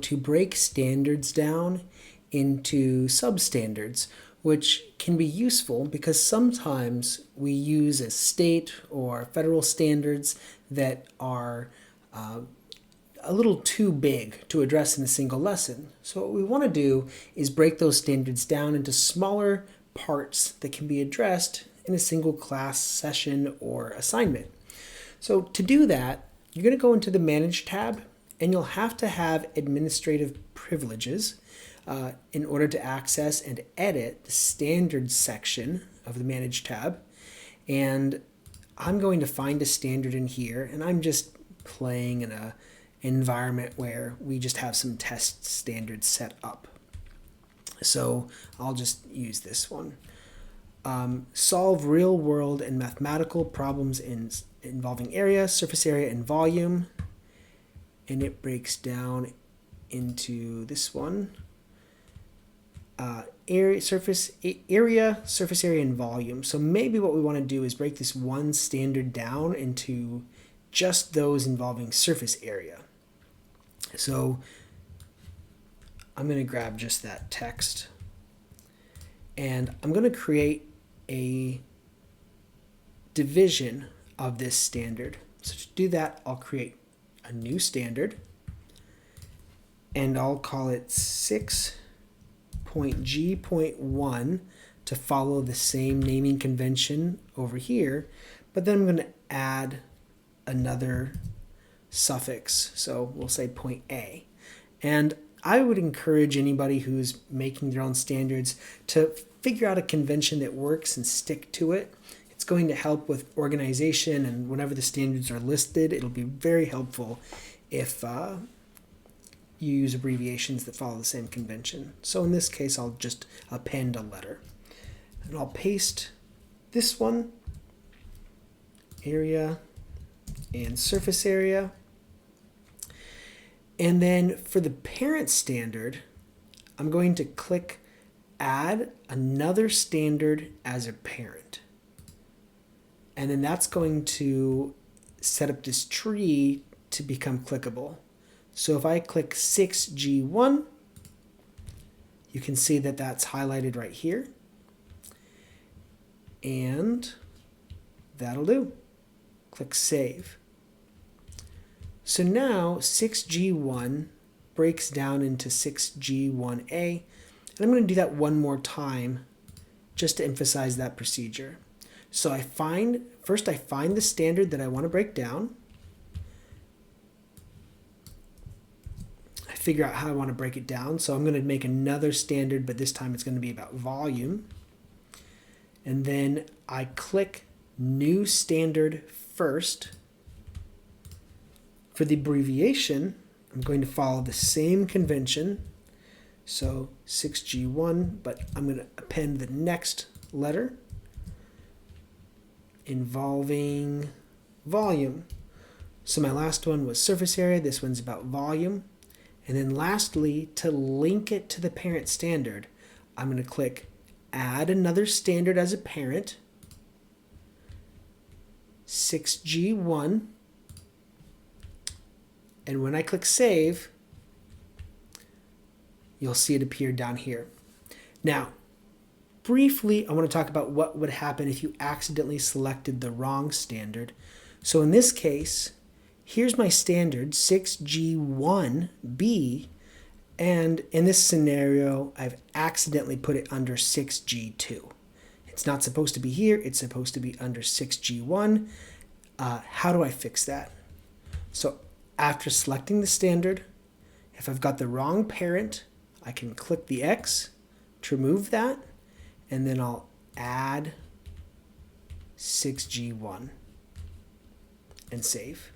to break standards down into substandards, which can be useful because sometimes we use a state or federal standards that are a little too big to address in a single lesson. So what we want to do is break those standards down into smaller parts that can be addressed in a single class session or assignment. So to do that, you're going to go into the Manage tab, and you'll have to have administrative privileges in order to access and edit the Standards section of the Manage tab. And I'm going to find a standard in here, and I'm just playing in an environment where we just have some test standards set up. So I'll just use this one. Solve real-world and mathematical problems involving area, surface area, and volume. And it breaks down into this one. Area, surface area, and volume. So maybe what we want to do is break this one standard down into just those involving surface area. So I'm going to grab just that text, and I'm going to create a division of this standard. So to do that, I'll create a new standard, and I'll call it 6.g.1 to follow the same naming convention over here, but then I'm going to add another suffix. So we'll say point A. And I would encourage anybody who's making their own standards to figure out a convention that works and stick to it. It's going to help with organization, and whenever the standards are listed, it'll be very helpful if you use abbreviations that follow the same convention. So in this case, I'll just append a letter. And I'll paste this one, area and surface area. And then for the parent standard, I'm going to click Add Another Standard as a Parent. And then that's going to set up this tree to become clickable. So if I click 6G1, you can see that that's highlighted right here. And that'll do. Click Save. So now 6G1 breaks down into 6G1A. And I'm going to do that one more time just to emphasize that procedure. So first I find the standard that I want to break down. I figure out how I want to break it down. So I'm going to make another standard, but this time it's going to be about volume. And then I click New Standard first. For the abbreviation, I'm going to follow the same convention. So 6G1, but I'm going to append the next letter involving volume. So my last one was surface area. This one's about volume. And then lastly, to link it to the parent standard, I'm going to click Add Another Standard as a Parent, 6G1. And when I click Save, you'll see it appear down here. Now, briefly, I want to talk about what would happen if you accidentally selected the wrong standard. So in this case, here's my standard, 6G1B, and in this scenario, I've accidentally put it under 6G2. It's not supposed to be here, it's supposed to be under 6G1. How do I fix that? So after selecting the standard, if I've got the wrong parent, I can click the X to remove that, and then I'll add 6G1 and save.